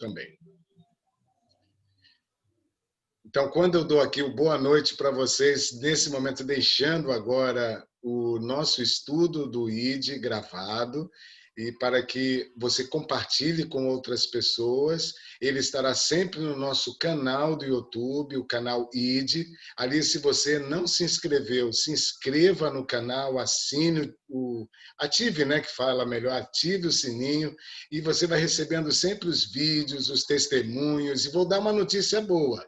também. Então, quando eu dou aqui o boa noite para vocês, nesse momento, deixando agora o nosso estudo do ID gravado, e para que você compartilhe com outras pessoas, ele estará sempre no nosso canal do YouTube, o canal ID. Ali, se você não se inscreveu, se inscreva no canal, assine ative, né, que fala melhor, ative o sininho, e você vai recebendo sempre os vídeos, os testemunhos, e vou dar uma notícia boa.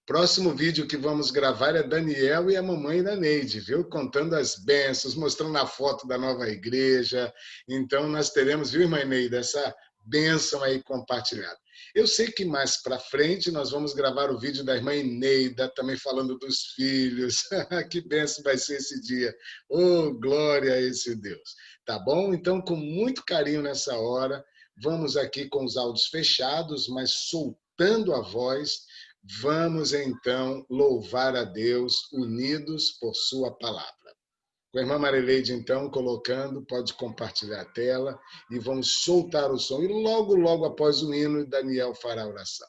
Próximo vídeo que vamos gravar é Daniel e a mamãe da Neide, viu? Contando as bênçãos, mostrando a foto da nova igreja. Então, nós teremos, viu, irmã Neide, essa bênção aí compartilhada. Eu sei que mais para frente nós vamos gravar o vídeo da irmã Neida, também falando dos filhos. Que bênção vai ser esse dia. Oh, glória a esse Deus. Tá bom? Então, com muito carinho nessa hora, vamos aqui com os áudios fechados, mas soltando a voz. Vamos, então, louvar a Deus, unidos por sua palavra. Com a irmã Marileide, então, colocando, pode compartilhar a tela, e vamos soltar o som. E logo, logo após o hino, Daniel fará a oração.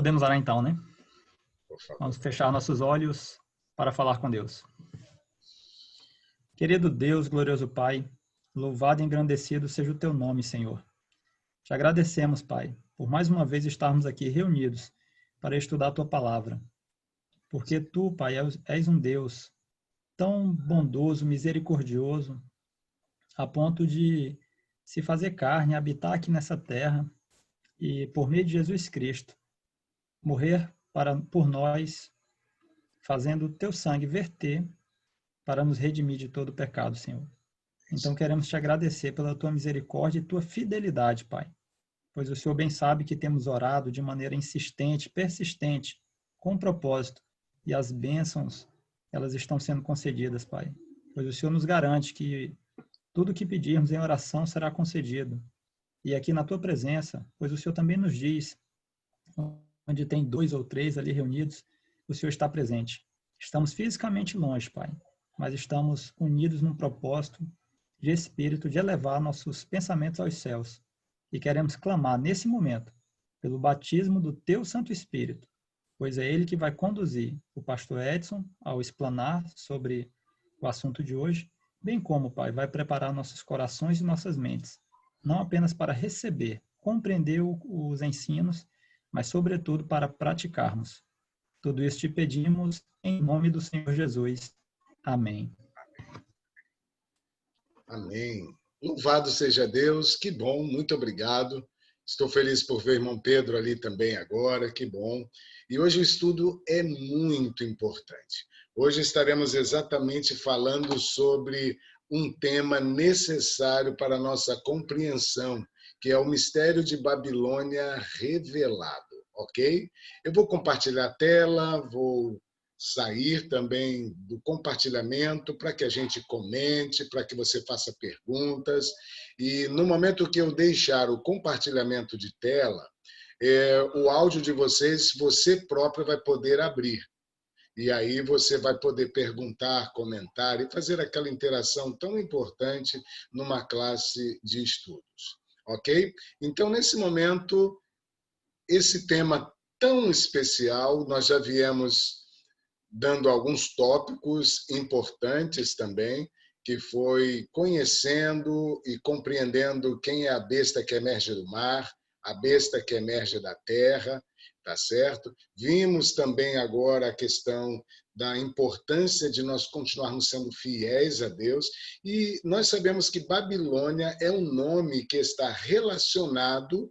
Podemos orar então, né? Por favor. Vamos fechar nossos olhos para falar com Deus. Querido Deus, glorioso Pai, louvado e engrandecido seja o teu nome, Senhor. Te agradecemos, Pai, por mais uma vez estarmos aqui reunidos para estudar a tua palavra. Porque tu, Pai, és um Deus tão bondoso, misericordioso, a ponto de se fazer carne, habitar aqui nessa terra e, por meio de Jesus Cristo, morrer por nós, fazendo o teu sangue verter para nos redimir de todo o pecado, Senhor. Então queremos te agradecer pela tua misericórdia e tua fidelidade, Pai, pois o Senhor bem sabe que temos orado de maneira insistente, persistente, com propósito, e as bênçãos, elas estão sendo concedidas, Pai, pois o Senhor nos garante que tudo que pedirmos em oração será concedido. E aqui na tua presença, pois o Senhor também nos diz, onde tem 2 ou 3 ali reunidos, o Senhor está presente. Estamos fisicamente longe, Pai, mas estamos unidos num propósito de espírito de elevar nossos pensamentos aos céus. E queremos clamar nesse momento pelo batismo do teu Santo Espírito, pois é ele que vai conduzir o pastor Edson ao explanar sobre o assunto de hoje, bem como, Pai, vai preparar nossos corações e nossas mentes, não apenas para receber, compreender os ensinos, mas, sobretudo, para praticarmos. Tudo isso te pedimos em nome do Senhor Jesus. Amém. Amém. Louvado seja Deus, que bom, muito obrigado. Estou feliz por ver o irmão Pedro ali também agora, que bom. E hoje o estudo é muito importante. Hoje estaremos exatamente falando sobre um tema necessário para a nossa compreensão, que é o mistério de Babilônia revelado, ok? Eu vou compartilhar a tela, vou sair também do compartilhamento para que a gente comente, para que você faça perguntas. E no momento que eu deixar o compartilhamento de tela, o áudio de vocês, você próprio vai poder abrir. E aí você vai poder perguntar, comentar e fazer aquela interação tão importante numa classe de estudos. Ok? Então, nesse momento, esse tema tão especial, nós já viemos dando alguns tópicos importantes também, que foi conhecendo e compreendendo quem é a besta que emerge do mar, a besta que emerge da terra, tá certo? Vimos também agora a questão da importância de nós continuarmos sendo fiéis a Deus, e nós sabemos que Babilônia é um nome que está relacionado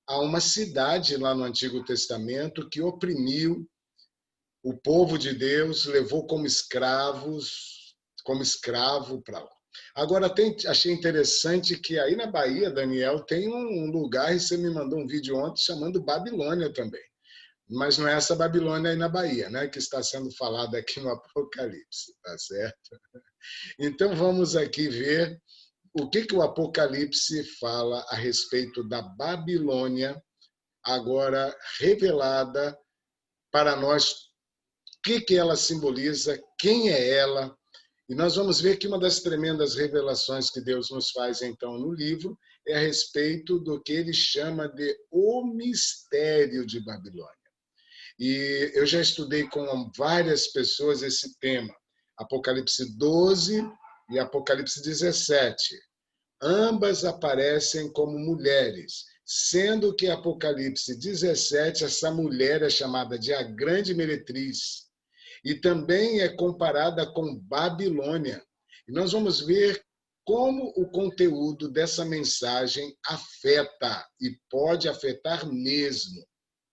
a uma cidade lá no Antigo Testamento que oprimiu o povo de Deus, levou como escravo para lá. Agora, achei interessante que aí na Bahia, Daniel, tem um lugar, e você me mandou um vídeo ontem, chamando Babilônia também. Mas não é essa Babilônia aí na Bahia, né, que está sendo falada aqui no Apocalipse, tá certo? Então, vamos aqui ver o que o Apocalipse fala a respeito da Babilônia, agora revelada para nós. O que ela simboliza, quem é ela. E nós vamos ver que uma das tremendas revelações que Deus nos faz, então, no livro, é a respeito do que ele chama de o mistério de Babilônia. E eu já estudei com várias pessoas esse tema, Apocalipse 12 e Apocalipse 17. Ambas aparecem como mulheres, sendo que Apocalipse 17, essa mulher é chamada de a grande meretriz, e também é comparada com Babilônia. E nós vamos ver como o conteúdo dessa mensagem afeta, e pode afetar mesmo,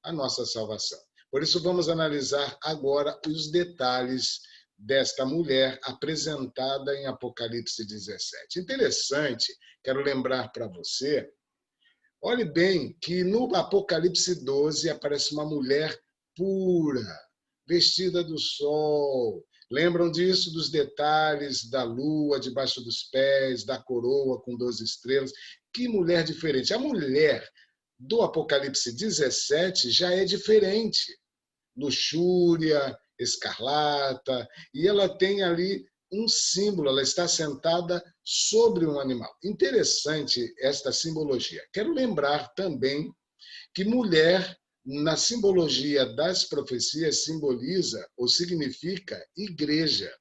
a nossa salvação. Por isso, vamos analisar agora os detalhes desta mulher apresentada em Apocalipse 17. Interessante, quero lembrar para você, olhe bem que no Apocalipse 12 aparece uma mulher pura, vestida do sol. Lembram disso, dos detalhes da lua debaixo dos pés, da coroa com 12 estrelas? Que mulher diferente. A mulher do Apocalipse 17 já é diferente. Luxúria, escarlata, e ela tem ali um símbolo, ela está sentada sobre um animal. Interessante esta simbologia. Quero lembrar também que mulher na simbologia das profecias, simboliza ou significa igreja.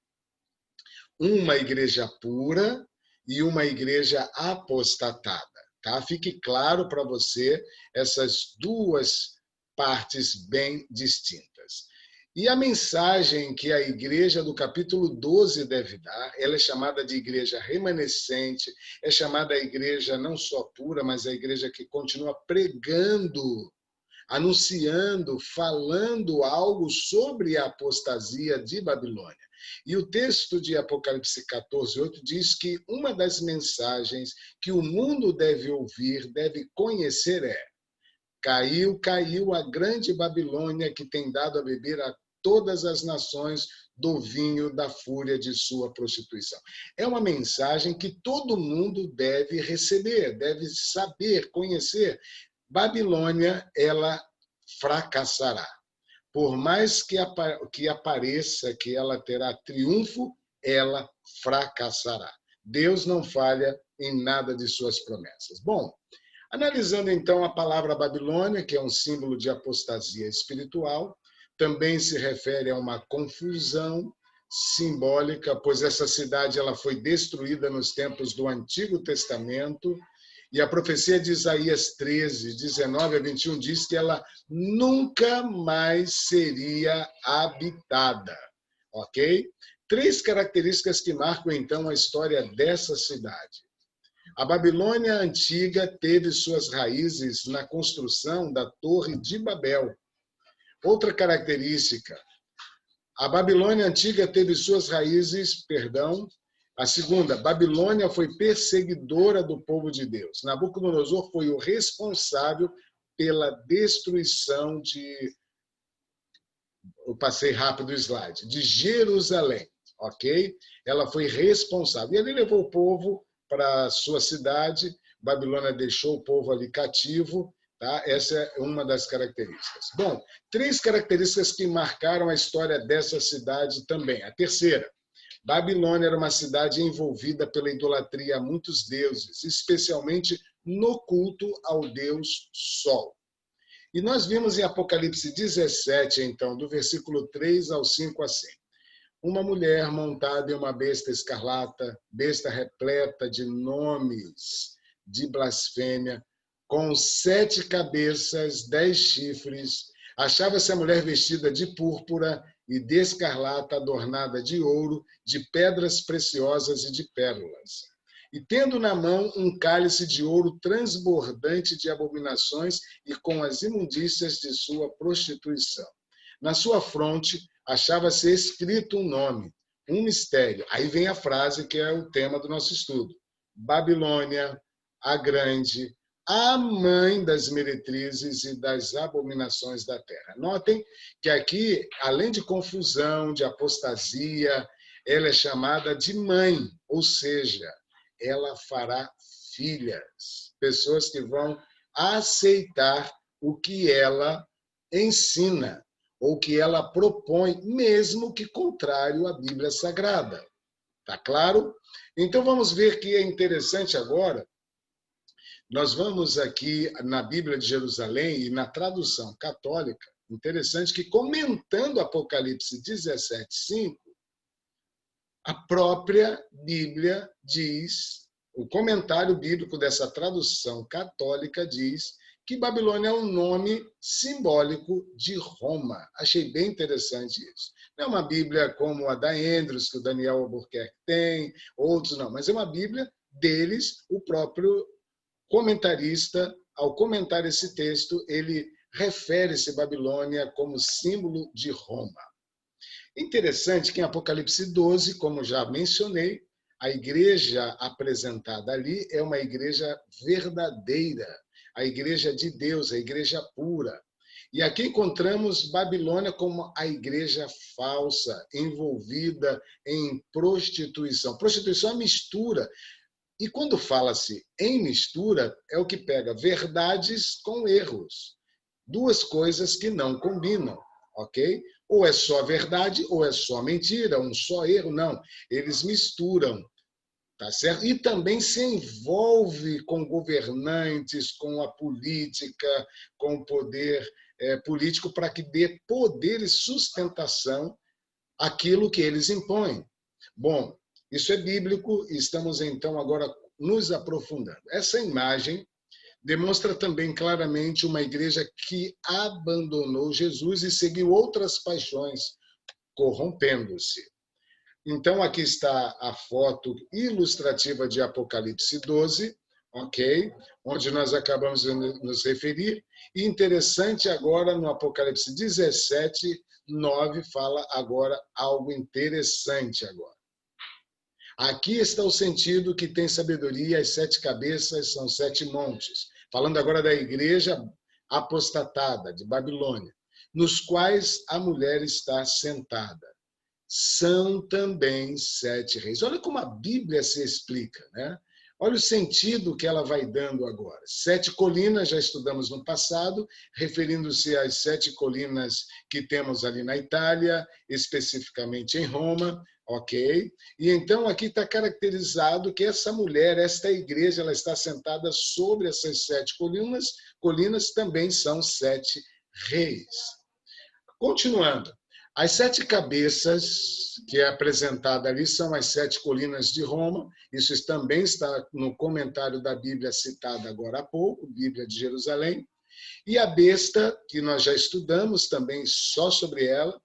Uma igreja pura e uma igreja apostatada. Tá? Fique claro para você essas duas partes bem distintas. E a mensagem que a igreja do capítulo 12 deve dar, ela é chamada de igreja remanescente, é chamada a igreja não só pura, mas a igreja que continua pregando, anunciando, falando algo sobre a apostasia de Babilônia. E o texto de Apocalipse 14:8 diz que uma das mensagens que o mundo deve ouvir, deve conhecer é: caiu, caiu a grande Babilônia, que tem dado a beber a todas as nações do vinho da fúria de sua prostituição. É uma mensagem que todo mundo deve receber, deve saber, conhecer. Babilônia, ela fracassará. Por mais que apareça que ela terá triunfo, ela fracassará. Deus não falha em nada de suas promessas. Bom, analisando então a palavra Babilônia, que é um símbolo de apostasia espiritual, também se refere a uma confusão simbólica, pois essa cidade ela foi destruída nos tempos do Antigo Testamento, e a profecia de Isaías 13, 19 a 21 diz que ela nunca mais seria habitada. Ok? 3 características que marcam então a história dessa cidade. A Babilônia antiga teve suas raízes na construção da Torre de Babel. Outra característica, a Babilônia antiga teve suas raízes, a segunda, Babilônia foi perseguidora do povo de Deus. Nabucodonosor foi o responsável pela destruição eu passei rápido o slide, de Jerusalém, ok? Ela foi responsável. E ele levou o povo para sua cidade, Babilônia deixou o povo ali cativo, tá? Essa é uma das características. Bom, 3 características que marcaram a história dessa cidade também. A terceira, Babilônia era uma cidade envolvida pela idolatria a muitos deuses, especialmente no culto ao deus Sol. E nós vimos em Apocalipse 17, então, do versículo 3 ao 5 assim: uma mulher montada em uma besta escarlata, besta repleta de nomes de blasfêmia, com 7 cabeças, 10 chifres, achava-se a mulher vestida de púrpura e de escarlata, adornada de ouro, de pedras preciosas e de pérolas. E tendo na mão um cálice de ouro transbordante de abominações e com as imundícias de sua prostituição. Na sua fronte achava-se escrito um nome, um mistério. Aí vem a frase que é o tema do nosso estudo. Babilônia, a grande, a mãe das meretrizes e das abominações da terra. Notem que aqui, além de confusão, de apostasia, ela é chamada de mãe, ou seja, ela fará filhas, pessoas que vão aceitar o que ela ensina, ou que ela propõe, mesmo que contrário à Bíblia Sagrada. Tá claro? Então vamos ver que é interessante agora. Nós vamos aqui na Bíblia de Jerusalém e na tradução católica, interessante que comentando Apocalipse 17:5, a própria Bíblia diz, o comentário bíblico dessa tradução católica diz que Babilônia é um nome simbólico de Roma. Achei bem interessante isso. Não é uma Bíblia como a da Andrews, que o Daniel Albuquerque tem, outros não, mas é uma Bíblia deles, o próprio comentarista, ao comentar esse texto, ele refere-se Babilônia como símbolo de Roma. Interessante que em Apocalipse 12, como já mencionei, a igreja apresentada ali é uma igreja verdadeira, a igreja de Deus, a igreja pura. E aqui encontramos Babilônia como a igreja falsa, envolvida em prostituição. Prostituição é mistura. E quando fala-se em mistura, é o que pega verdades com erros. 2 coisas que não combinam, ok? Ou é só verdade ou é só mentira, um só erro. Não, eles misturam, tá certo? E também se envolve com governantes, com a política, com o poder político para que dê poder e sustentação àquilo que eles impõem. Bom, isso é bíblico e estamos então agora nos aprofundando. Essa imagem demonstra também claramente uma igreja que abandonou Jesus e seguiu outras paixões, corrompendo-se. Então, aqui está a foto ilustrativa de Apocalipse 12, ok? Onde nós acabamos de nos referir. E interessante agora, no Apocalipse 17, 9, fala agora algo interessante agora. Aqui está o sentido que tem sabedoria, as 7 cabeças são 7 montes. Falando agora da igreja apostatada de Babilônia, nos quais a mulher está sentada. São também 7 reis. Olha como a Bíblia se explica, né? Olha o sentido que ela vai dando agora. 7 colinas, já estudamos no passado, referindo-se às 7 colinas que temos ali na Itália, especificamente em Roma, ok? E então aqui está caracterizado que essa mulher, esta igreja, ela está sentada sobre essas 7 colinas também são 7 reis. Continuando. As 7 cabeças que é apresentada ali são as 7 colinas de Roma. Isso também está no comentário da Bíblia citada agora há pouco, Bíblia de Jerusalém. E a besta, que nós já estudamos também só sobre ela,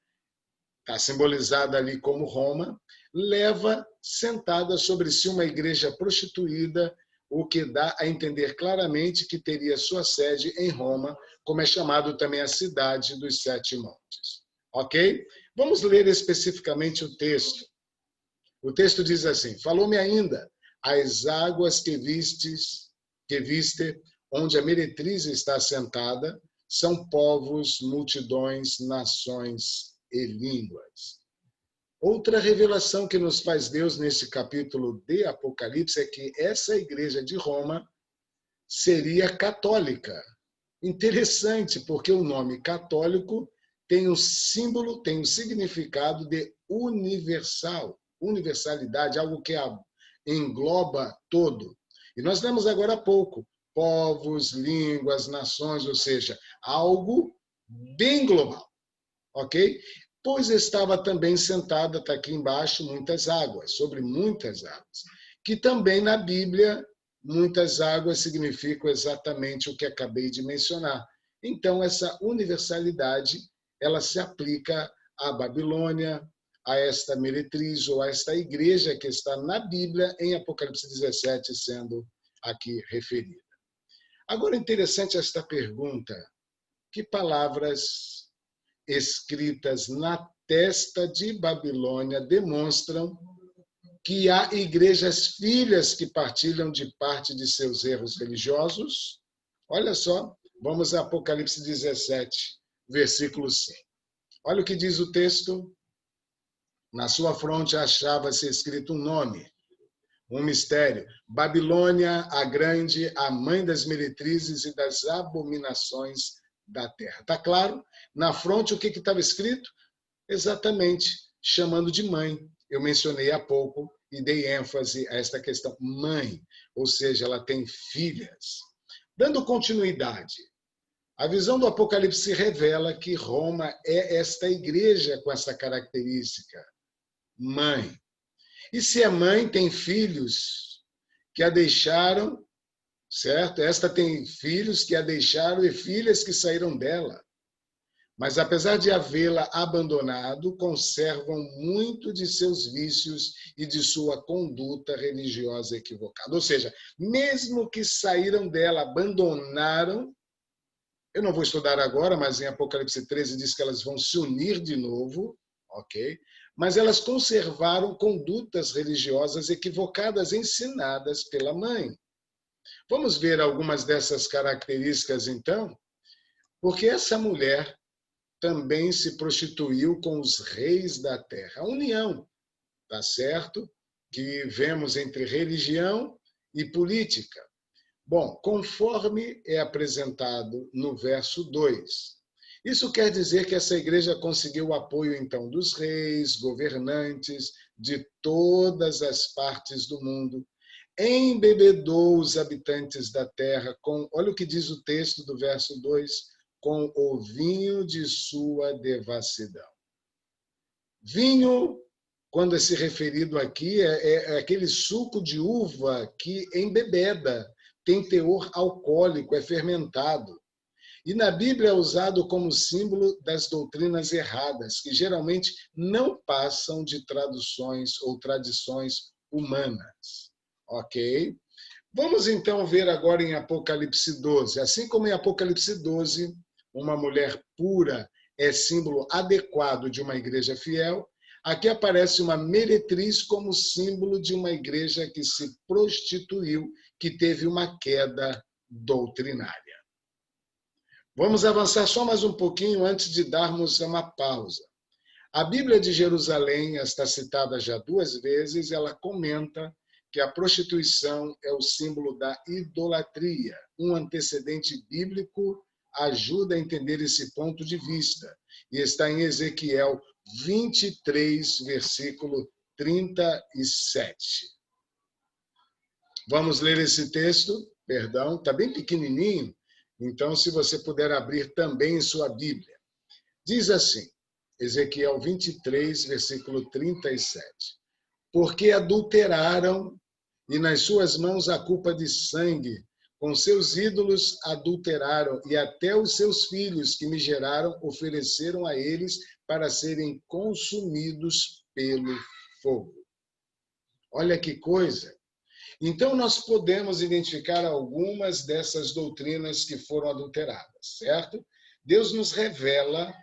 está simbolizada ali como Roma, leva sentada sobre si uma igreja prostituída, o que dá a entender claramente que teria sua sede em Roma, como é chamado também a cidade dos 7 montes. Ok? Vamos ler especificamente o texto. O texto diz assim: falou-me ainda, as águas que viste, onde a meretriz está sentada, são povos, multidões, nações e línguas. Outra revelação que nos faz Deus nesse capítulo de Apocalipse é que essa igreja de Roma seria católica. Interessante, porque o nome católico tem um símbolo, tem um significado de universal, universalidade, algo que engloba todo. E nós lemos agora há pouco, povos, línguas, nações, ou seja, algo bem global, ok? Pois estava também sentada, está aqui embaixo, muitas águas, sobre muitas águas, que também na Bíblia, muitas águas significam exatamente o que acabei de mencionar. Então, essa universalidade ela se aplica à Babilônia, a esta meretriz ou a esta igreja que está na Bíblia em Apocalipse 17 sendo aqui referida. Agora, interessante esta pergunta: que palavras escritas na testa de Babilônia demonstram que há igrejas filhas que partilham de parte de seus erros religiosos? Olha só, vamos a Apocalipse 17, versículo 5. Olha o que diz o texto. Na sua fronte achava-se escrito um nome, um mistério. Babilônia, a grande, a mãe das meretrizes e das abominações da terra. Está claro? Na fronte, o que estava escrito? Exatamente, chamando de mãe. Eu mencionei há pouco e dei ênfase a esta questão. Mãe, ou seja, ela tem filhas. Dando continuidade, a visão do Apocalipse revela que Roma é esta igreja com essa característica, mãe. E se é mãe, tem filhos que a deixaram, certo? Esta tem filhos que a deixaram e filhas que saíram dela. Mas apesar de havê-la abandonado, conservam muito de seus vícios e de sua conduta religiosa equivocada. Ou seja, mesmo que saíram dela, abandonaram. Eu não vou estudar agora, mas em Apocalipse 13 diz que elas vão se unir de novo, ok? Mas elas conservaram condutas religiosas equivocadas ensinadas pela mãe. Vamos ver algumas dessas características, então? Porque essa mulher também se prostituiu com os reis da terra. A união, tá certo? Que vemos entre religião e política. Bom, conforme é apresentado no verso 2. Isso quer dizer que essa igreja conseguiu o apoio, então, dos reis, governantes de todas as partes do mundo, embebedou os habitantes da terra com, olha o que diz o texto do verso 2, com o vinho de sua devassidão. Vinho, quando é se referido aqui, é aquele suco de uva que embebeda, tem teor alcoólico, é fermentado. E na Bíblia é usado como símbolo das doutrinas erradas, que geralmente não passam de traduções ou tradições humanas. Ok? Vamos então ver agora em Apocalipse 12. Assim como em Apocalipse 12, uma mulher pura é símbolo adequado de uma igreja fiel, aqui aparece uma meretriz como símbolo de uma igreja que se prostituiu, que teve uma queda doutrinária. Vamos avançar só mais um pouquinho antes de darmos uma pausa. A Bíblia de Jerusalém está citada já 2 vezes, ela comenta que a prostituição é o símbolo da idolatria. Um antecedente bíblico ajuda a entender esse ponto de vista. E está em Ezequiel 23, versículo 37. Vamos ler esse texto? Perdão, está bem pequenininho. Então, se você puder abrir também em sua Bíblia. Diz assim, Ezequiel 23, versículo 37. Porque adulteraram, e nas suas mãos a culpa de sangue, com seus ídolos adulteraram, e até os seus filhos que me geraram ofereceram a eles para serem consumidos pelo fogo. Olha que coisa! Então, nós podemos identificar algumas dessas doutrinas que foram adulteradas, certo? Deus nos revela,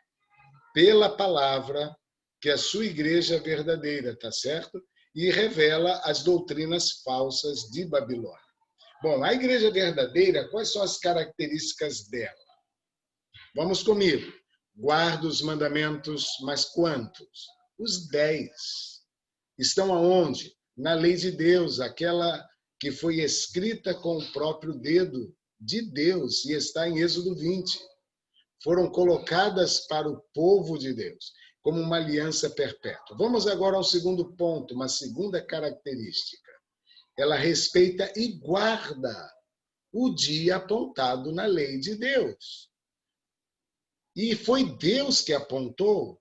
pela palavra, que a sua igreja é verdadeira, tá certo? E revela as doutrinas falsas de Babilônia. Bom, a igreja verdadeira, quais são as características dela? Vamos comigo. Guarda os mandamentos, mas quantos? Os 10. Estão aonde? Na lei de Deus, aquela que foi escrita com o próprio dedo de Deus e está em Êxodo 20. Foram colocadas para o povo de Deus, como uma aliança perpétua. Vamos agora ao segundo ponto, uma segunda característica. Ela respeita e guarda o dia apontado na lei de Deus. E foi Deus que apontou.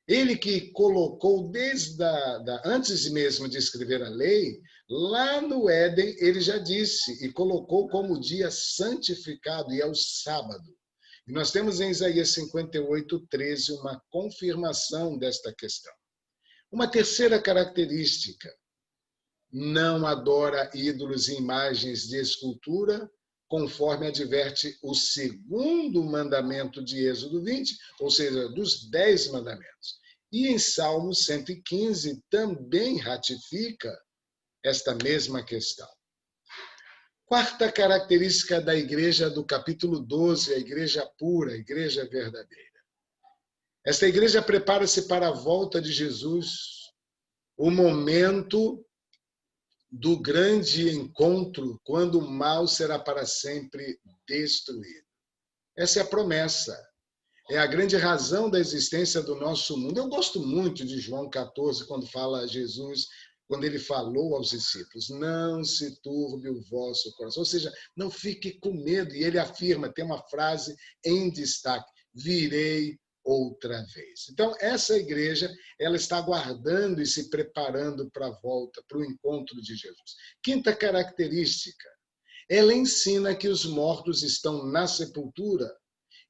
Ele que colocou antes mesmo de escrever a lei, lá no Éden, ele já disse e colocou como dia santificado, e é o sábado. E nós temos em Isaías 58, 13, uma confirmação desta questão. Uma terceira característica, não adora ídolos e imagens de escultura, conforme adverte o segundo mandamento de Êxodo 20, ou seja, dos 10 mandamentos. E em Salmo 115 também ratifica esta mesma questão. Quarta característica da igreja do capítulo 12, a igreja pura, a igreja verdadeira. Esta igreja prepara-se para a volta de Jesus, o momento do grande encontro, quando o mal será para sempre destruído. Essa é a promessa. É a grande razão da existência do nosso mundo. Eu gosto muito de João 14, quando fala a Jesus, quando ele falou aos discípulos, não se turbe o vosso coração. Ou seja, não fique com medo. E ele afirma, tem uma frase em destaque, virei outra vez. Então, essa igreja, ela está aguardando e se preparando para a volta, para o encontro de Jesus. Quinta característica, ela ensina que os mortos estão na sepultura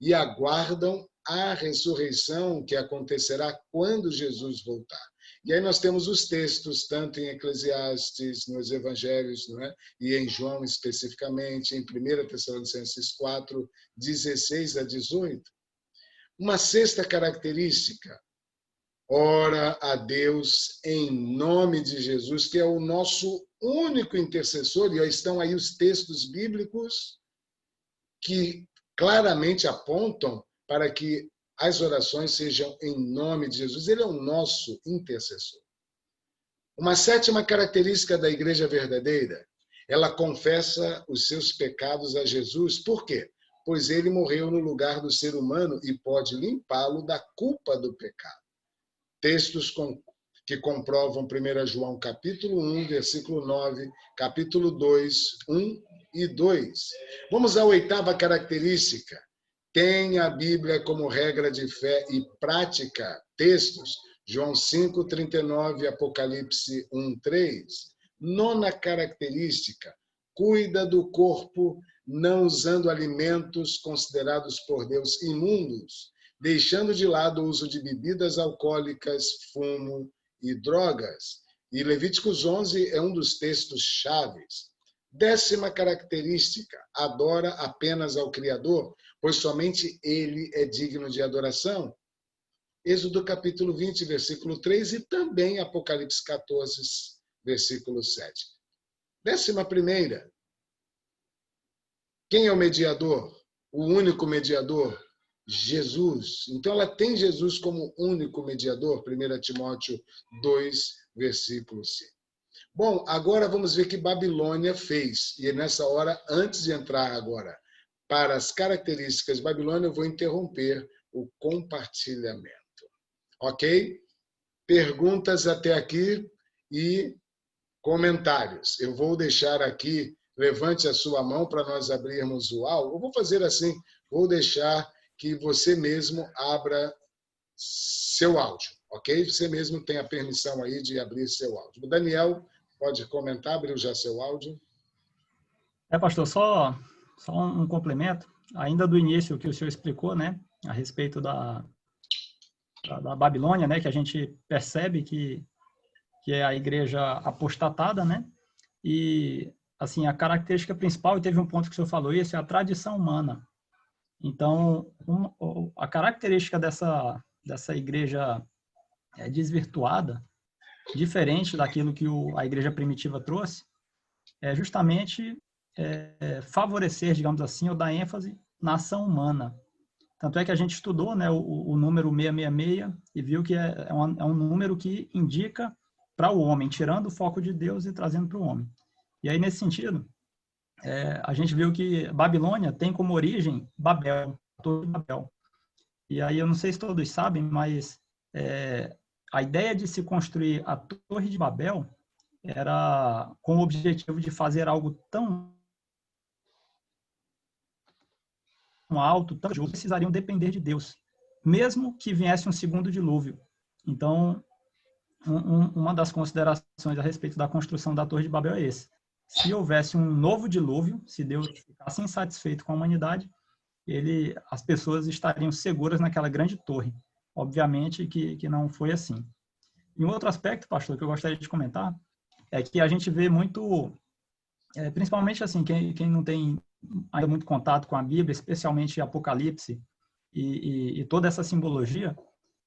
e aguardam a ressurreição que acontecerá quando Jesus voltar. E aí nós temos os textos, tanto em Eclesiastes, nos Evangelhos, não é? E em João especificamente, em 1 Tessalonicenses 4, 16 a 18. Uma sexta característica, ora a Deus em nome de Jesus, que é o nosso único intercessor, e estão aí os textos bíblicos que claramente apontam para que as orações sejam em nome de Jesus. Ele é o nosso intercessor. Uma sétima característica da igreja verdadeira, ela confessa os seus pecados a Jesus. Por quê? Pois ele morreu no lugar do ser humano e pode limpá-lo da culpa do pecado. Textos que comprovam 1 João capítulo 1, versículo 9, capítulo 2, 1 e 2. Vamos à oitava característica. Tenha a Bíblia como regra de fé e prática. Textos, João 5:39, Apocalipse 1:3. Nona característica, cuida do corpo, não usando alimentos considerados por Deus imundos, deixando de lado o uso de bebidas alcoólicas, fumo e drogas. E Levíticos 11 é um dos textos chaves. 10ª característica, adora apenas ao Criador, pois somente Ele é digno de adoração. Êxodo capítulo 20, versículo 3 e também Apocalipse 14, versículo 7. 11ª, quem é o mediador? O único mediador? Jesus. Então ela tem Jesus como único mediador, 1 Timóteo 2, versículo 5. Bom, agora vamos ver o que Babilônia fez. E nessa hora, antes de entrar agora para as características de Babilônia, eu vou interromper o compartilhamento. Ok? Perguntas até aqui e comentários. Eu vou deixar aqui, levante a sua mão para nós abrirmos o áudio. Eu vou fazer assim, vou deixar que você mesmo abra seu áudio, ok? Você mesmo tem a permissão aí de abrir seu áudio. O Daniel pode comentar, abriu já seu áudio. Pastor, só um complemento, ainda do início que o senhor explicou, né, a respeito da Babilônia, né, que a gente percebe que é a igreja apostatada, né, e, assim, a característica principal, e teve um ponto que o senhor falou isso, é a tradição humana. Então, a característica dessa igreja desvirtuada, diferente daquilo que a igreja primitiva trouxe, é justamente favorecer, digamos assim, ou dar ênfase na ação humana. Tanto é que a gente estudou, né, o número 666 e viu que é um número que indica para o homem, tirando o foco de Deus e trazendo para o homem. E aí, nesse sentido, a gente viu que Babilônia tem como origem Babel, a Torre de Babel. E aí, eu não sei se todos sabem, mas a ideia de se construir a Torre de Babel era com o objetivo de fazer algo tão alto, tão justo, precisariam depender de Deus, mesmo que viesse um segundo dilúvio. Então, uma das considerações a respeito da construção da Torre de Babel é esse. Se houvesse um novo dilúvio, se Deus ficasse insatisfeito com a humanidade, as pessoas estariam seguras naquela grande torre. Obviamente que não foi assim. E um outro aspecto, pastor, que eu gostaria de comentar, é que a gente vê muito, principalmente assim, quem não tem ainda muito contato com a Bíblia, especialmente Apocalipse e toda essa simbologia.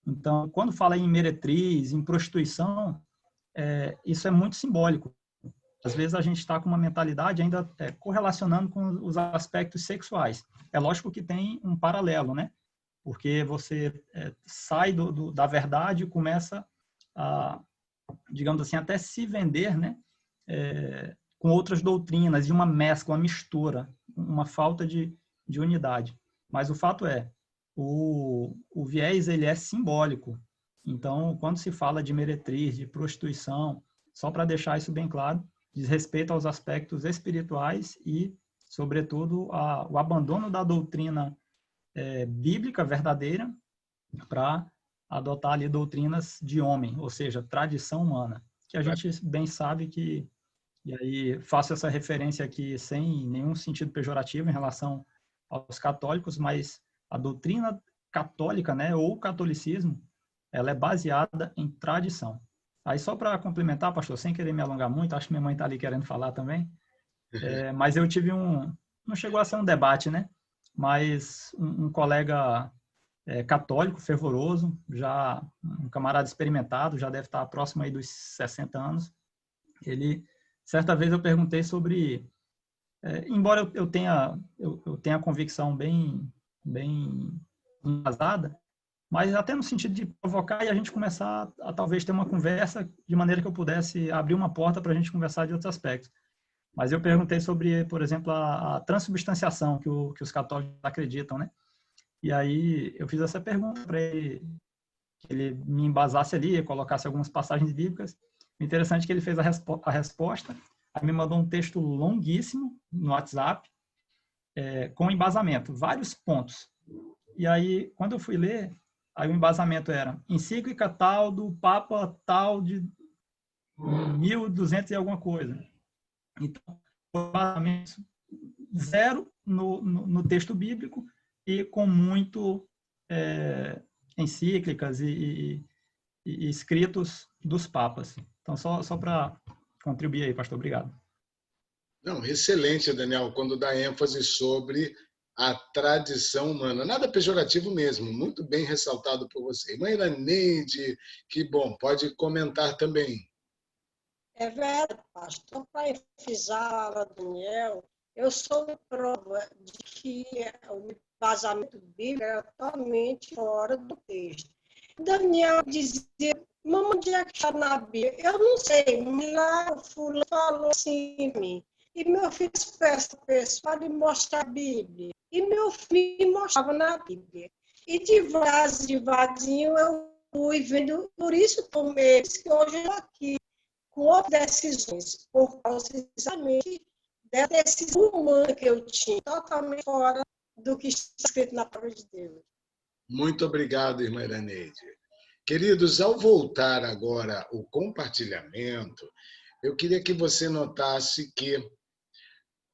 Então, quando fala em meretriz, em prostituição, isso é muito simbólico. Às vezes a gente está com uma mentalidade ainda correlacionando com os aspectos sexuais. É lógico que tem um paralelo, né? Porque você sai da verdade e começa a, digamos assim, até se vender, né? Com outras doutrinas, e uma mescla, uma mistura, uma falta de unidade. Mas o fato o viés ele é simbólico. Então, quando se fala de meretriz, de prostituição, só para deixar isso bem claro, diz respeito aos aspectos espirituais e, sobretudo, o abandono da doutrina bíblica verdadeira para adotar ali doutrinas de homem, ou seja, tradição humana, que a gente bem sabe que, e aí faço essa referência aqui sem nenhum sentido pejorativo em relação aos católicos, mas a doutrina católica, né, ou o catolicismo, ela é baseada em tradição. Aí só para complementar, pastor, sem querer me alongar muito, acho que minha mãe está ali querendo falar também, mas eu tive não chegou a ser um debate, né, mas um colega católico, fervoroso, já um camarada experimentado, já deve estar próximo aí dos 60 anos, certa vez eu perguntei sobre, embora eu tenha a convicção bem embasada, mas até no sentido de provocar e a gente começar a talvez ter uma conversa de maneira que eu pudesse abrir uma porta para a gente conversar de outros aspectos. Mas eu perguntei sobre, por exemplo, a transubstanciação que os católicos acreditam, né? E aí eu fiz essa pergunta para ele, que ele me embasasse ali, colocasse algumas passagens bíblicas. O interessante é que ele fez a resposta, aí me mandou um texto longuíssimo no WhatsApp, com embasamento, vários pontos. E aí, quando eu fui ler, aí o embasamento era encíclica tal do Papa tal de 1200 e alguma coisa. Então, embasamento zero no texto bíblico e com muito encíclicas e escritos dos papas. Então, só para contribuir aí, pastor. Obrigado. Não, excelente, Daniel, quando dá ênfase sobre a tradição humana. Nada pejorativo mesmo, muito bem ressaltado por você. Irmã Iraneide, que bom, pode comentar também. É verdade, pastor. Para enfatizar a aula do Daniel, eu sou prova de que o embasamento bíblico é totalmente fora do texto. Daniel dizia, mamãe, onde é que está na Bíblia? Eu não sei, lá o fulano falou assim em mim. E meu filho peça para me mostrar a Bíblia. E meu filho me mostrava na Bíblia. E devagarzinho eu fui vendo, por isso tomei, que hoje eu estou aqui com outras decisões, por causa exatamente da decisão humana que eu tinha, totalmente fora do que está escrito na palavra de Deus. Muito obrigado, irmã Iraneide. Queridos, ao voltar agora o compartilhamento, eu queria que você notasse que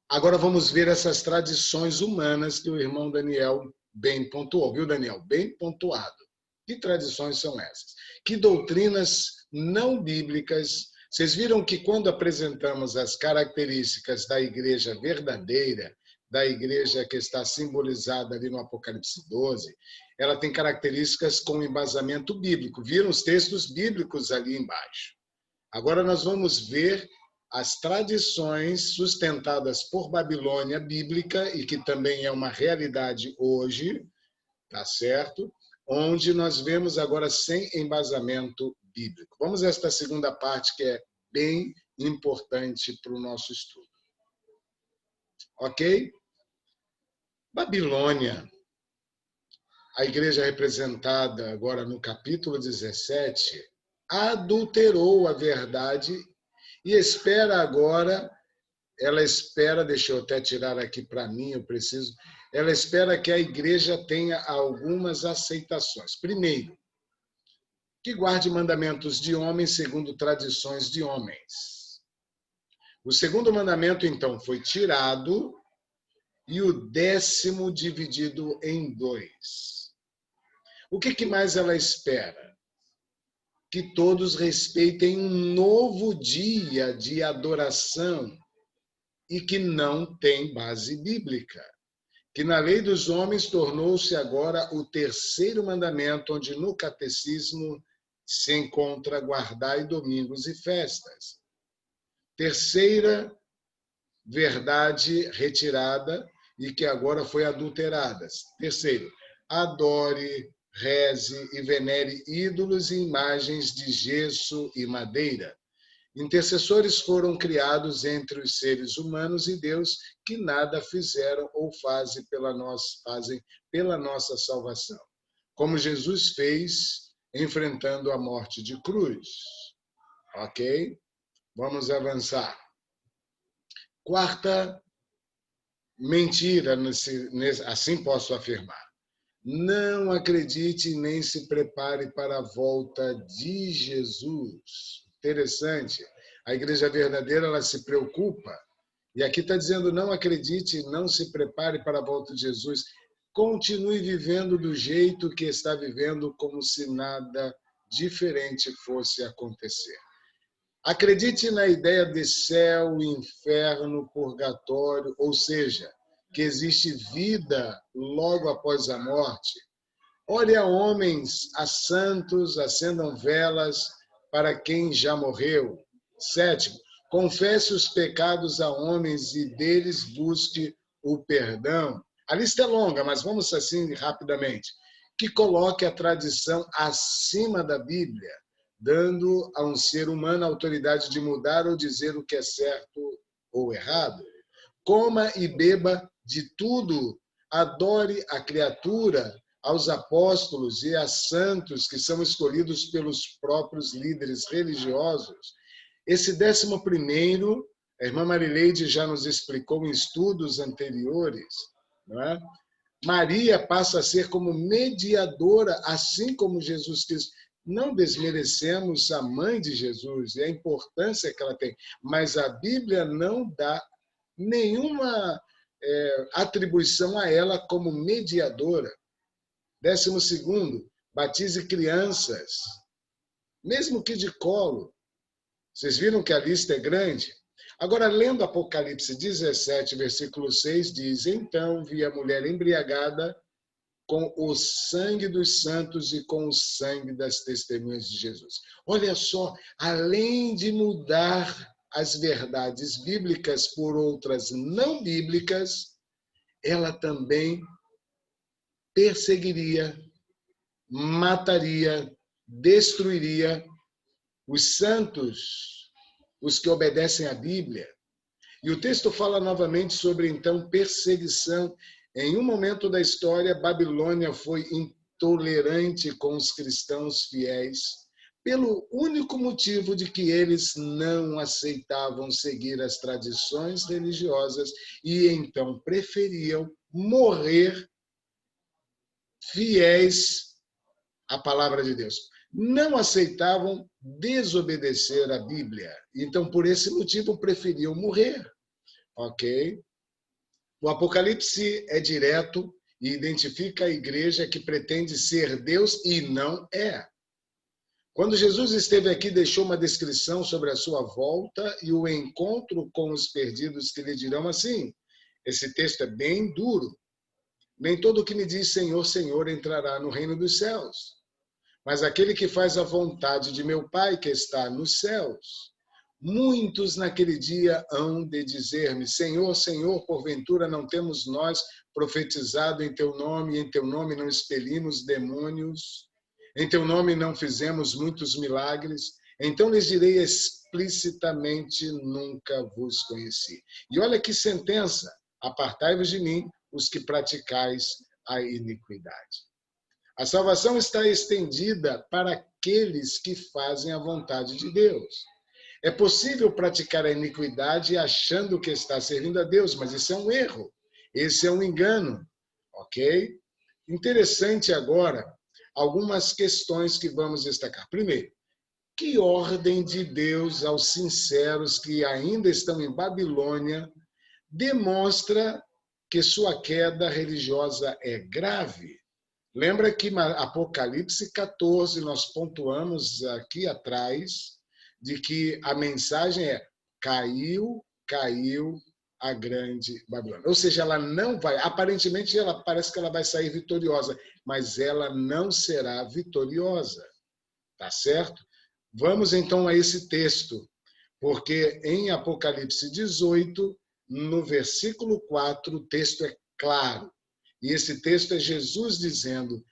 agora vamos ver essas tradições humanas que o irmão Daniel bem pontuou, viu, Daniel? Bem pontuado. Que tradições são essas? Que doutrinas não bíblicas. Vocês viram que quando apresentamos as características da igreja verdadeira, da igreja que está simbolizada ali no Apocalipse 12, ela tem características com embasamento bíblico. Viram os textos bíblicos ali embaixo. Agora nós vamos ver as tradições sustentadas por Babilônia bíblica e que também é uma realidade hoje, tá certo? Onde nós vemos agora sem embasamento bíblico. Vamos a esta segunda parte que é bem importante para o nosso estudo. Ok? Babilônia, a igreja representada agora no capítulo 17, adulterou a verdade e espera agora, ela espera, deixa eu até tirar aqui para mim, eu preciso, ela espera que a igreja tenha algumas aceitações. Primeiro, que guarde mandamentos de homens segundo tradições de homens. O segundo mandamento, então, foi tirado e o 10º dividido em 2. O que mais ela espera? Que todos respeitem um novo dia de adoração e que não tem base bíblica. Que na lei dos homens tornou-se agora o 3º mandamento, onde no catecismo se encontra guardai domingos e festas. Terceira verdade retirada e que agora foi adulterada. Terceiro, adore, reze e venere ídolos e imagens de gesso e madeira. Intercessores foram criados entre os seres humanos e Deus, que nada fizeram ou fazem pela nossa salvação. Como Jesus fez, enfrentando a morte de cruz. Ok? Vamos avançar. Quarta mentira, assim posso afirmar. Não acredite nem se prepare para a volta de Jesus. Interessante. A igreja verdadeira, ela se preocupa. E aqui está dizendo, não acredite, não se prepare para a volta de Jesus. Continue vivendo do jeito que está vivendo, como se nada diferente fosse acontecer. Acredite na ideia de céu, inferno, purgatório, ou seja, que existe vida logo após a morte. Ore a homens, a santos, acendam velas para quem já morreu. 7º, confesse os pecados a homens e deles busque o perdão. A lista é longa, mas vamos assim rapidamente. Que coloque a tradição acima da Bíblia, dando a um ser humano a autoridade de mudar ou dizer o que é certo ou errado. Coma e beba de tudo, adore a criatura, aos apóstolos e a santos que são escolhidos pelos próprios líderes religiosos. Esse 11º, a irmã Marileide já nos explicou em estudos anteriores, não é? Maria passa a ser como mediadora, assim como Jesus Cristo. Não desmerecemos a mãe de Jesus e a importância que ela tem, mas a Bíblia não dá nenhuma atribuição a ela como mediadora. 12º, batize crianças, mesmo que de colo. Vocês viram que a lista é grande? Agora, lendo Apocalipse 17, versículo 6, diz: Então vi a mulher embriagada com o sangue dos santos e com o sangue das testemunhas de Jesus. Olha só, além de mudar as verdades bíblicas por outras não bíblicas, ela também perseguiria, mataria, destruiria os santos, os que obedecem à Bíblia. E o texto fala novamente sobre, então, perseguição. Em um momento da história, Babilônia foi intolerante com os cristãos fiéis, pelo único motivo de que eles não aceitavam seguir as tradições religiosas e, então, preferiam morrer fiéis à palavra de Deus. Não aceitavam desobedecer a Bíblia. Então, por esse motivo, preferiam morrer. Ok? O Apocalipse é direto e identifica a igreja que pretende ser Deus e não é. Quando Jesus esteve aqui, deixou uma descrição sobre a sua volta e o encontro com os perdidos que lhe dirão assim. Esse texto é bem duro. Nem todo o que me diz Senhor, Senhor entrará no reino dos céus, mas aquele que faz a vontade de meu Pai que está nos céus. Muitos naquele dia hão de dizer-me, Senhor, Senhor, porventura não temos nós profetizado em teu nome, e em teu nome não expelimos demônios, em teu nome não fizemos muitos milagres? Então lhes direi explicitamente, nunca vos conheci. E olha que sentença, apartai-vos de mim, os que praticais a iniquidade. A salvação está estendida para aqueles que fazem a vontade de Deus. É possível praticar a iniquidade achando que está servindo a Deus, mas isso é um erro, esse é um engano, ok? Interessante agora algumas questões que vamos destacar. Primeiro, que ordem de Deus aos sinceros que ainda estão em Babilônia demonstra que sua queda religiosa é grave? Lembra que Apocalipse 14, nós pontuamos aqui atrás, de que a mensagem é: caiu a grande Babilônia. Ou seja, ela não vai, aparentemente ela parece que ela vai sair vitoriosa, mas ela não será vitoriosa. Tá certo? Vamos então a esse texto, porque em Apocalipse 18, no versículo 4, o texto é claro. E esse texto é Jesus dizendo: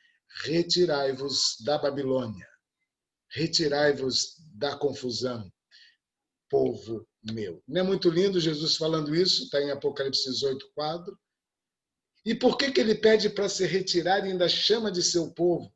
retirai-vos da Babilônia, retirai-vos da confusão, povo meu. Não é muito lindo Jesus falando isso? Está em Apocalipse 18, 4. E por que ele pede para se retirar e ainda chama de seu povo?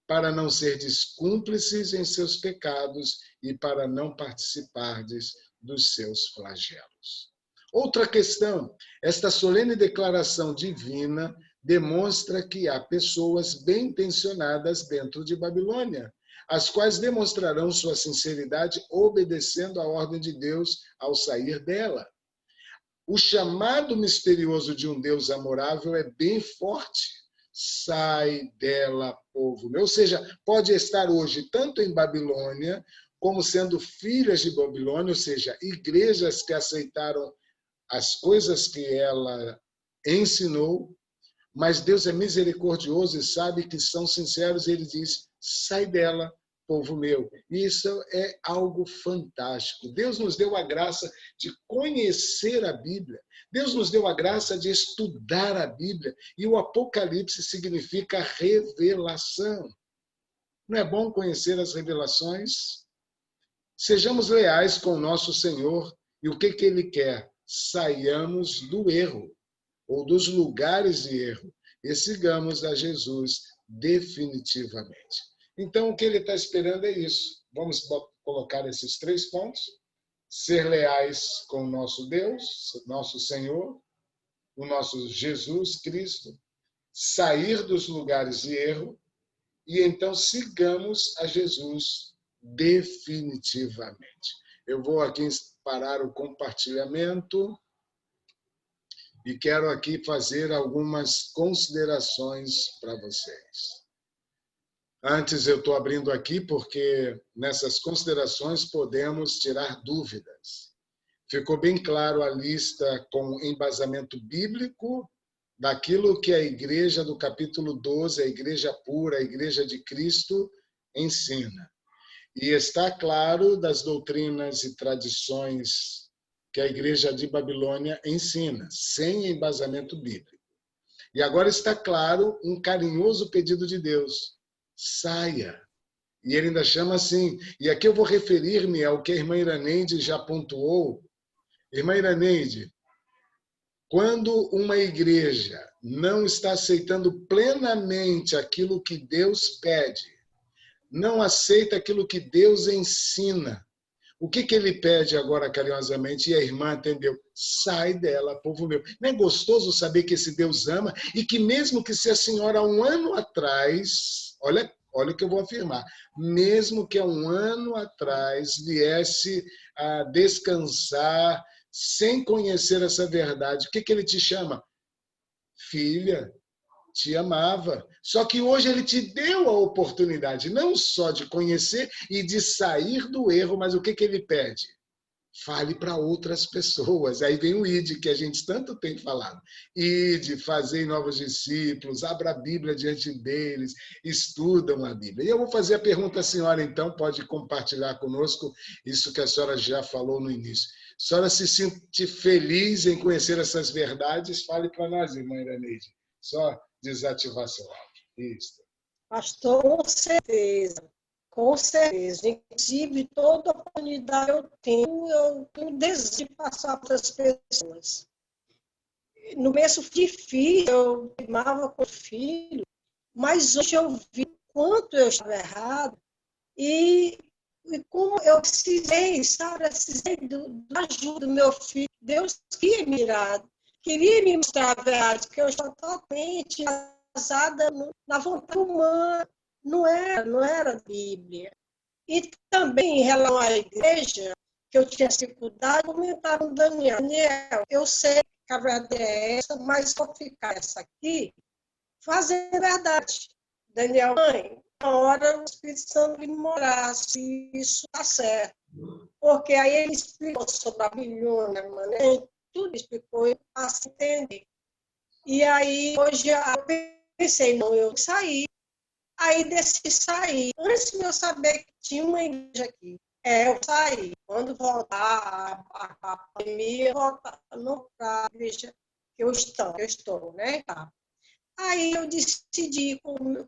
Para não serdes cúmplices em seus pecados e para não participardes dos seus flagelos. Outra questão, esta solene declaração divina demonstra que há pessoas bem-intencionadas dentro de Babilônia, as quais demonstrarão sua sinceridade obedecendo à ordem de Deus ao sair dela. O chamado misterioso de um Deus amorável é bem forte. Sai dela, povo meu. Ou seja, pode estar hoje tanto em Babilônia, como sendo filhas de Babilônia, ou seja, igrejas que aceitaram as coisas que ela ensinou, mas Deus é misericordioso e sabe que são sinceros, e ele diz: sai dela, povo meu. E isso é algo fantástico. Deus nos deu a graça de conhecer a Bíblia. Deus nos deu a graça de estudar a Bíblia. E o Apocalipse significa revelação. Não é bom conhecer as revelações? Sejamos leais com o nosso Senhor. E o que Ele quer? Saiamos do erro, ou dos lugares de erro, e sigamos a Jesus definitivamente. Então, o que ele está esperando é isso. Vamos colocar esses 3 pontos. Ser leais com o nosso Deus, nosso Senhor, o nosso Jesus Cristo. sair dos lugares de erro e então sigamos a Jesus definitivamente. Eu vou aqui parar o compartilhamento e quero aqui fazer algumas considerações para vocês. Antes, eu estou abrindo aqui porque nessas considerações podemos tirar dúvidas. Ficou bem claro a lista com embasamento bíblico daquilo que a igreja do capítulo 12, a igreja pura, a igreja de Cristo, ensina. E está claro das doutrinas e tradições que a igreja de Babilônia ensina, sem embasamento bíblico. E agora está claro um carinhoso pedido de Deus: saia. E ele ainda chama assim, e aqui eu vou referir-me ao que a irmã Iraneide já pontuou. Irmã Iraneide, quando uma igreja não está aceitando plenamente aquilo que Deus pede, não aceita aquilo que Deus ensina, o que ele pede agora carinhosamente? E a irmã atendeu: sai dela, povo meu. Não é gostoso saber que esse Deus ama e que mesmo que se a senhora um ano atrás, olha o que eu vou afirmar, mesmo que há um ano atrás viesse a descansar sem conhecer essa verdade, o que ele te chama? Filha, te amava. Só que hoje ele te deu a oportunidade não só de conhecer e de sair do erro, mas o que ele pede? Fale para outras pessoas. Aí vem o ID, que a gente tanto tem falado. ID, fazei novos discípulos, abra a Bíblia diante deles, estudam a Bíblia. E eu vou fazer a pergunta à senhora, então, pode compartilhar conosco isso que a senhora já falou no início. A senhora se sente feliz em conhecer essas verdades? Fale para nós, irmã Iraneide. Só desativar seu áudio. Isso. Pastor, com certeza. Com certeza. Inclusive, toda oportunidade eu tenho desejo de passar para as pessoas. No começo difícil, eu primava com o filho, mas hoje eu vi o quanto eu estava errado e como eu precisei, sabe, precisei da ajuda do meu filho. Deus queria me mostrar a verdade, porque eu estava totalmente basada na vontade humana. Não era a Bíblia. E também, em relação à igreja, que eu tinha dificuldade, comentaram com Daniel. Daniel, eu sei que a verdade é essa, mas vou ficar essa aqui, fazer a verdade. Daniel, mãe, na hora o Espírito Santo me morar se isso está certo. Porque aí ele explicou sobre a Babilônia, tudo explicou, eu passei a entender. E aí, hoje, eu pensei, não, eu saí. Aí decidi sair. Antes de eu saber que tinha uma igreja aqui, eu saí. Quando voltar a pandemia, voltar para a igreja que eu estou, né? Aí eu decidi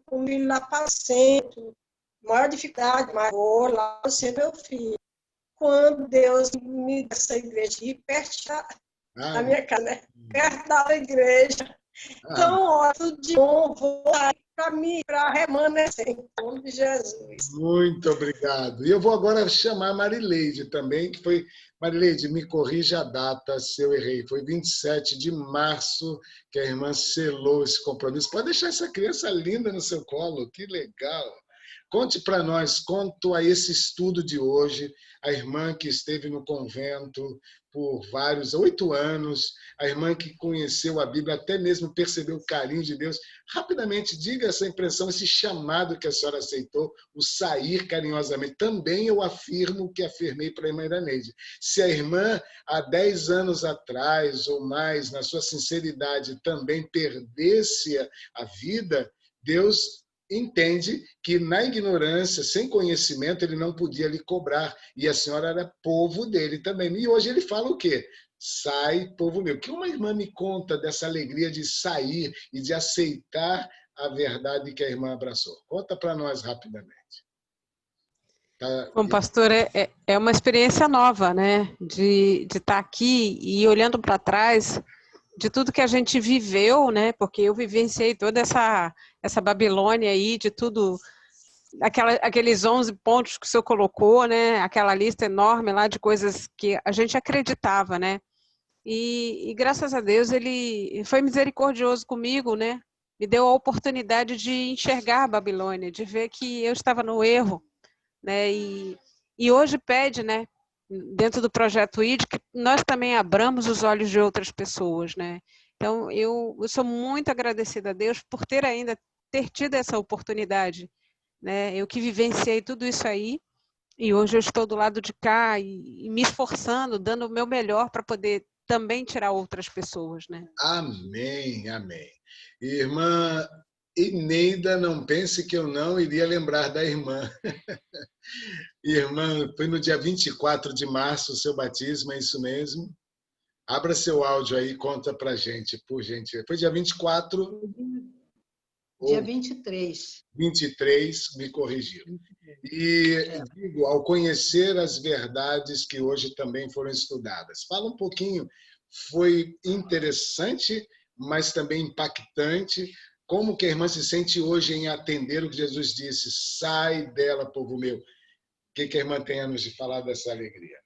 comigo lá para o centro, maior dificuldade, mas vou lá ser meu filho. Quando Deus me deu essa igreja aqui, perto da minha casa, né? Perto da igreja. Então, ó, tudo de bom, vou sair para mim, para remanescer, em nome de Jesus. Muito obrigado. E eu vou agora chamar a Marileide também, que foi... Marileide, me corrija a data se eu errei. Foi 27 de março que a irmã selou esse compromisso. Pode deixar essa criança linda no seu colo, que legal. Conte para nós, quanto a esse estudo de hoje, a irmã que esteve no convento por 8 anos, a irmã que conheceu a Bíblia, até mesmo percebeu o carinho de Deus. Rapidamente, diga essa impressão, esse chamado que a senhora aceitou, o sair carinhosamente. Também eu afirmo o que afirmei para a irmã Iraneide. Se a irmã, há 10 anos atrás ou mais, na sua sinceridade, também perdesse a vida, Deus entende que na ignorância, sem conhecimento, ele não podia lhe cobrar. E a senhora era povo dele também. E hoje ele fala o quê? Sai, povo meu. Que uma irmã me conta dessa alegria de sair e de aceitar a verdade que a irmã abraçou. Conta para nós rapidamente. Bom, pastor, é uma experiência nova, né? De estar aqui e olhando para trás de tudo que a gente viveu, né? Porque eu vivenciei toda essa Babilônia aí, de tudo, aqueles 11 pontos que o senhor colocou, né? Aquela lista enorme lá de coisas que a gente acreditava, né? E graças a Deus ele foi misericordioso comigo, né? me deu a oportunidade de enxergar a Babilônia, de ver que eu estava no erro, né? E hoje pede, né, dentro do projeto ID, que nós também abramos os olhos de outras pessoas, né? Então, eu sou muito agradecida a Deus por ter tido essa oportunidade, né? Eu que vivenciei tudo isso aí, e hoje eu estou do lado de cá e me esforçando, dando o meu melhor para poder também tirar outras pessoas, né? Amém, amém. Irmã Eneida, não pense que eu não iria lembrar da irmã. Irmã, foi no dia 24 de março o seu batismo, é isso mesmo? Abra seu áudio aí e conta pra gente, por gentileza. Foi dia 24 Dia ou 23. 23, me corrigiu. E digo, ao conhecer as verdades que hoje também foram estudadas, fala um pouquinho, foi interessante, mas também impactante, como que a irmã se sente hoje em atender o que Jesus disse, sai dela, povo meu. O que a irmã tem a nos falar dessa alegria?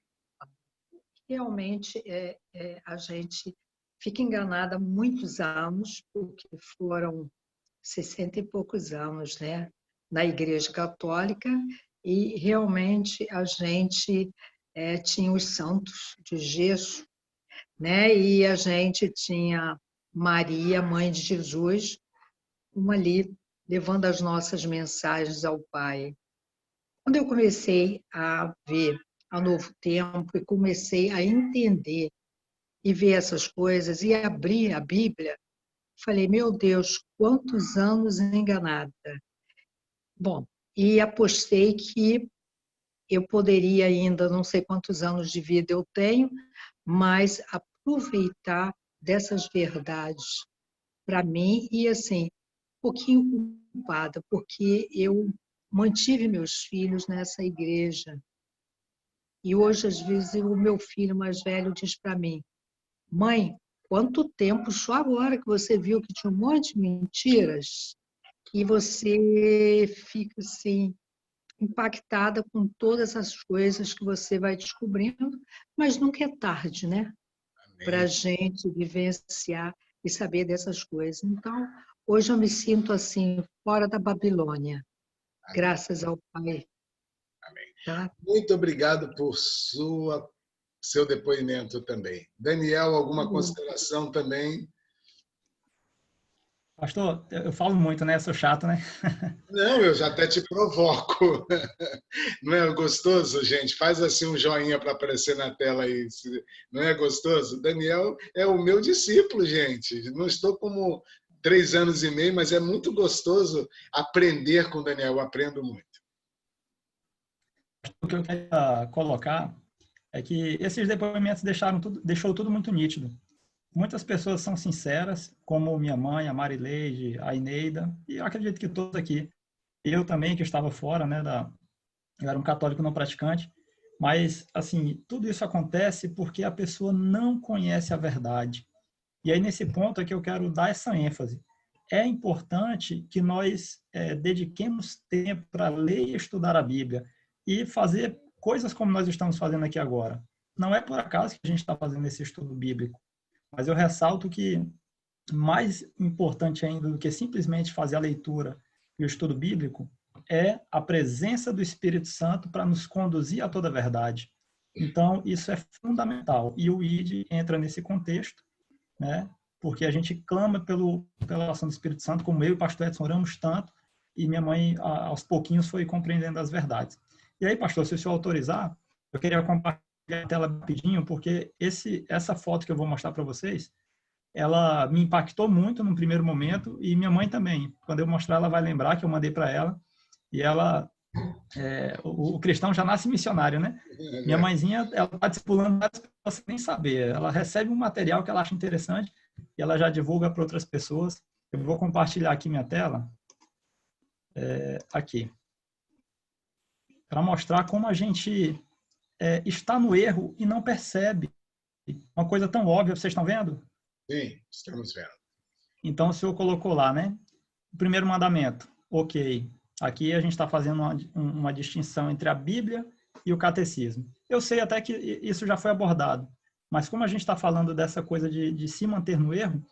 Realmente, a gente fica enganada há muitos anos, porque foram 60 e poucos anos, né, na Igreja Católica, e realmente a gente tinha os santos de gesso, né, e a gente tinha Maria, mãe de Jesus, uma ali levando as nossas mensagens ao Pai. Quando eu comecei a ver a Novo Tempo e comecei a entender e ver essas coisas e abrir a Bíblia, falei, meu Deus, quantos anos enganada. Bom, e apostei que eu poderia ainda, não sei quantos anos de vida eu tenho, mas aproveitar dessas verdades para mim e, assim, um pouquinho culpada, porque eu mantive meus filhos nessa igreja. E hoje, às vezes, o meu filho mais velho diz para mim, mãe, quanto tempo, só agora que você viu que tinha um monte de mentiras, e você fica assim, impactada com todas as coisas que você vai descobrindo, mas nunca é tarde, né? Para a gente vivenciar e saber dessas coisas. Então, hoje eu me sinto assim, fora da Babilônia, Amém. graças ao Pai. Amém. Tá? Muito obrigado por seu depoimento também. Daniel, alguma consideração também? Pastor, eu falo muito, né? Eu sou chato, né? Não, eu já até te provoco. Não é gostoso, gente? Faz assim um joinha para aparecer na tela aí. Não é gostoso? Daniel é o meu discípulo, gente. Não estou como 3 anos e meio, mas é muito gostoso aprender com o Daniel. Eu aprendo muito. O que eu queria colocar é que esses depoimentos deixou tudo muito nítido. Muitas pessoas são sinceras, como minha mãe, a Marileide, a Eneida, e eu acredito que todos aqui. Eu também, que estava fora, né, eu era um católico não praticante, mas, assim, tudo isso acontece porque a pessoa não conhece a verdade. E aí, nesse ponto é que eu quero dar essa ênfase. É importante que nós dediquemos tempo para ler e estudar a Bíblia e fazer coisas como nós estamos fazendo aqui agora. Não é por acaso que a gente está fazendo esse estudo bíblico, mas eu ressalto que mais importante ainda do que simplesmente fazer a leitura e o estudo bíblico é a presença do Espírito Santo para nos conduzir a toda a verdade. Então, isso é fundamental. E o ID entra nesse contexto, né? Porque a gente clama pela ação do Espírito Santo, como eu e o pastor Edson oramos tanto, e minha mãe, aos pouquinhos, foi compreendendo as verdades. E aí, pastor, se o senhor autorizar, eu queria compartilhar a tela rapidinho, porque essa foto que eu vou mostrar para vocês, ela me impactou muito no primeiro momento, e minha mãe também. Quando eu mostrar, ela vai lembrar que eu mandei para ela, e ela, o cristão já nasce missionário, né? Minha mãezinha, ela está discipulando várias pessoas sem nem saber. Ela recebe um material que ela acha interessante, e ela já divulga para outras pessoas. Eu vou compartilhar aqui minha tela, aqui, para mostrar como a gente está no erro e não percebe. Uma coisa tão óbvia, vocês estão vendo? Sim, estamos vendo. Então, o senhor colocou lá, né? O primeiro mandamento, ok. Aqui a gente está fazendo uma distinção entre a Bíblia e o catecismo. Eu sei até que isso já foi abordado, mas como a gente está falando dessa coisa de se manter no erro,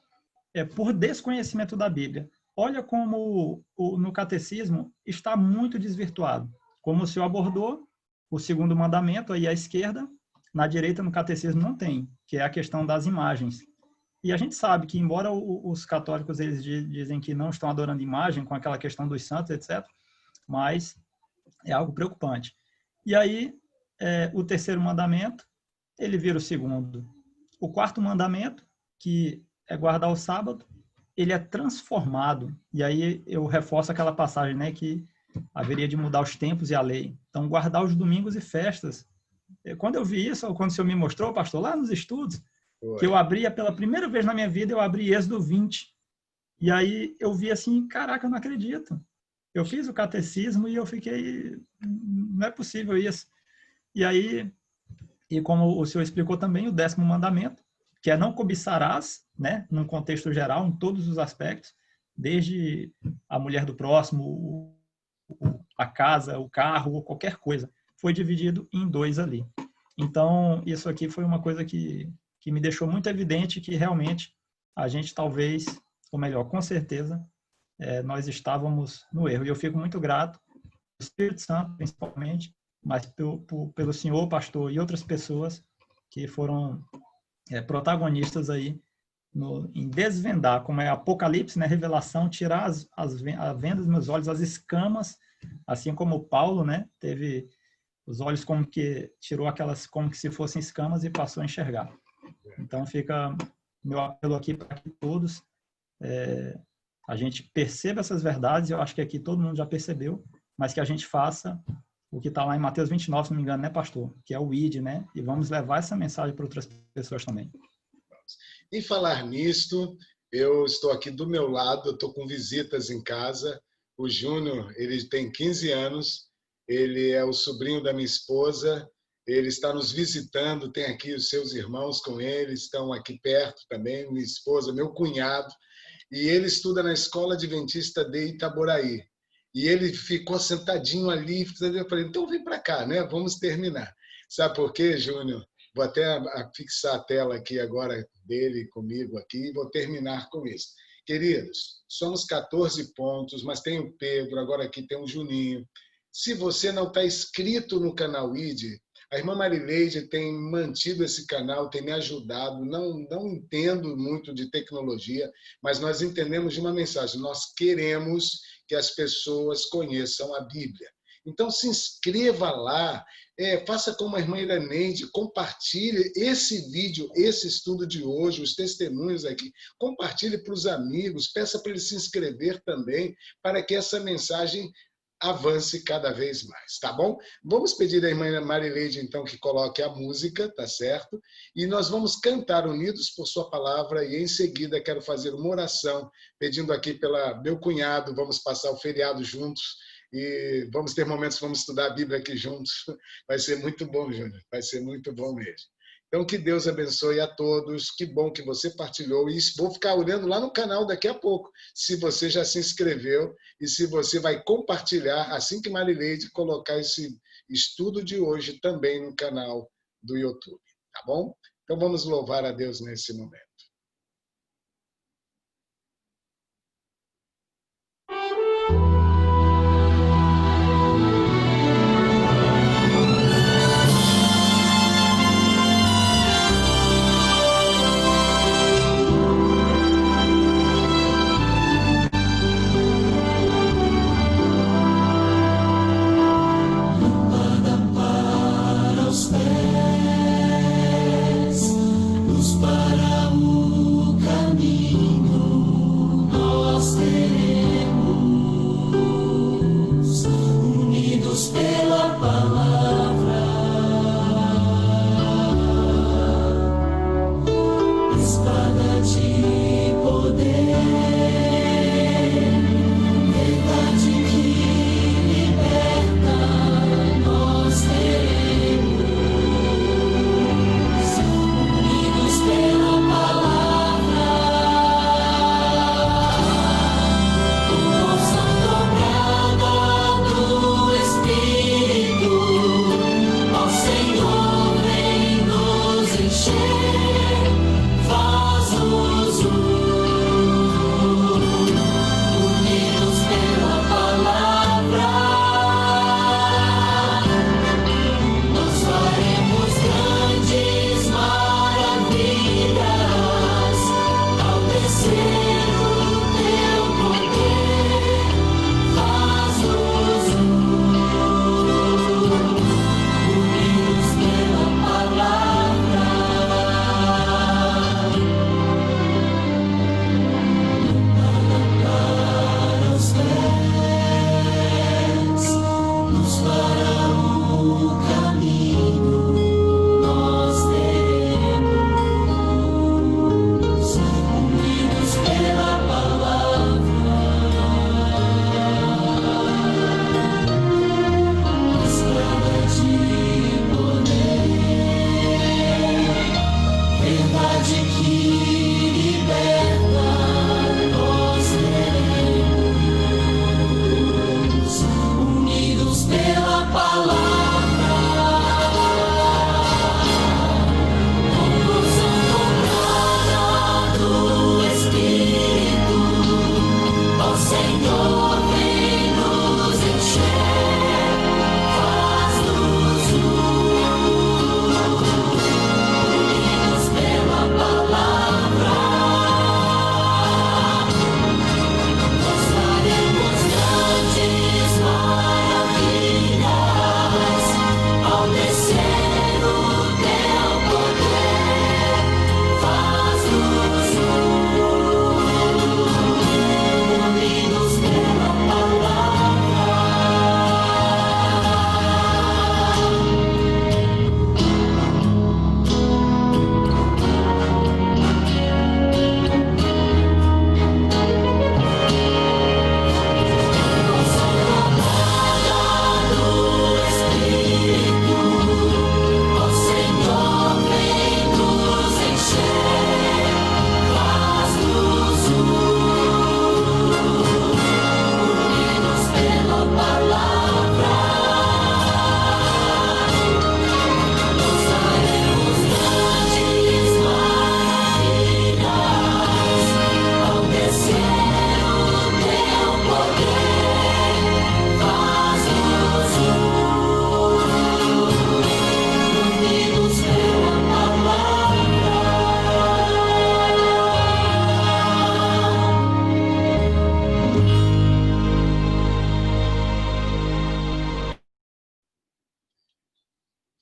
é por desconhecimento da Bíblia. olha como no catecismo está muito desvirtuado. Como o senhor abordou, o segundo mandamento aí à esquerda, na direita no catecismo não tem, que é a questão das imagens. E a gente sabe que, embora os católicos eles dizem que não estão adorando imagem com aquela questão dos santos, etc., mas é algo preocupante. E aí, o terceiro mandamento, ele vira o segundo. O quarto mandamento, que é guardar o sábado, ele é transformado. E aí eu reforço aquela passagem, né, que haveria de mudar os tempos e a lei. Então, guardar os domingos e festas. Quando eu vi isso, ou quando o senhor me mostrou, pastor, lá nos estudos, que eu abria pela primeira vez na minha vida, eu abri Êxodo 20. E aí eu vi assim, caraca, eu não acredito. Eu fiz o catecismo e eu fiquei, não é possível isso. E aí, e como o senhor explicou também, o 10º mandamento, que é não cobiçarás, né, num contexto geral, em todos os aspectos, desde a mulher do próximo, a casa, o carro, ou qualquer coisa. Foi dividido em 2 ali. Então, isso aqui foi uma coisa que me deixou muito evidente que realmente a gente talvez, ou melhor, com certeza, nós estávamos no erro. E eu fico muito grato, o Espírito Santo principalmente, mas pelo senhor, pastor, e outras pessoas que foram protagonistas aí em desvendar, como é Apocalipse, né, revelação, tirar a venda dos meus olhos, as escamas, assim como Paulo, né, teve os olhos como que tirou aquelas como que se fossem escamas e passou a enxergar. Então fica meu apelo aqui para que todos a gente perceba essas verdades. Eu acho que aqui todo mundo já percebeu, mas que a gente faça o que está lá em Mateus 29, se não me engano, né, pastor? Que é o ID, né? E vamos levar essa mensagem para outras pessoas também. Em falar nisto, eu estou aqui do meu lado, eu estou com visitas em casa. O Júnior, ele tem 15 anos, ele é o sobrinho da minha esposa, ele está nos visitando, tem aqui os seus irmãos com ele, estão aqui perto também, minha esposa, meu cunhado, e ele estuda na Escola Adventista de Itaboraí. E ele ficou sentadinho ali, eu falei, então vem para cá, né? Vamos terminar. Sabe por quê, Júnior? Vou até fixar a tela aqui agora dele comigo aqui e vou terminar com isso. Queridos, somos 14 pontos, mas tem o Pedro, agora aqui tem o Juninho. Se você não está inscrito no canal ID, a irmã Marileide tem mantido esse canal, tem me ajudado. Não entendo muito de tecnologia, mas nós entendemos de uma mensagem. Nós queremos que as pessoas conheçam a Bíblia. Então, se inscreva lá, faça como a irmã Iraneide, compartilhe esse vídeo, esse estudo de hoje, os testemunhos aqui, compartilhe para os amigos, peça para eles se inscrever também, para que essa mensagem avance cada vez mais, tá bom? Vamos pedir à irmã Marileide, então, que coloque a música, tá certo? E nós vamos cantar unidos por sua palavra e, em seguida, quero fazer uma oração, pedindo aqui pela meu cunhado, vamos passar o feriado juntos e vamos ter momentos que vamos estudar a Bíblia aqui juntos. Vai ser muito bom, Júnior, vai ser muito bom mesmo. Então, que Deus abençoe a todos. Que bom que você partilhou. E vou ficar olhando lá no canal daqui a pouco, se você já se inscreveu e se você vai compartilhar, assim que Marileide colocar esse estudo de hoje também no canal do YouTube. Tá bom? Então, vamos louvar a Deus nesse momento. Para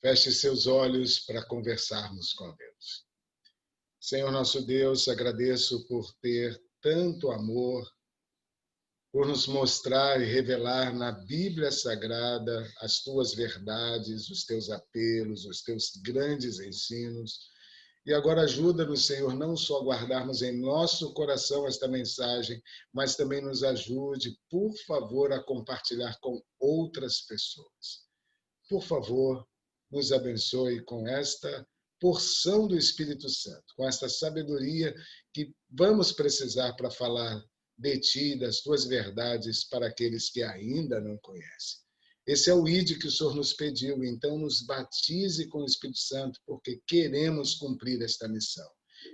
Feche seus olhos para conversarmos com Deus. Senhor nosso Deus, agradeço por ter tanto amor, por nos mostrar e revelar na Bíblia Sagrada as tuas verdades, os teus apelos, os teus grandes ensinos. E agora ajuda-nos, Senhor, não só a guardarmos em nosso coração esta mensagem, mas também nos ajude, por favor, a compartilhar com outras pessoas. Por favor, nos abençoe com esta porção do Espírito Santo, com esta sabedoria que vamos precisar para falar de ti, das tuas verdades para aqueles que ainda não conhecem. Esse é o ID que o Senhor nos pediu, então nos batize com o Espírito Santo, porque queremos cumprir esta missão.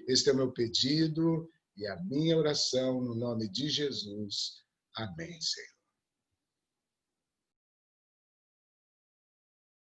Este é o meu pedido e a minha oração no nome de Jesus. Amém, Senhor.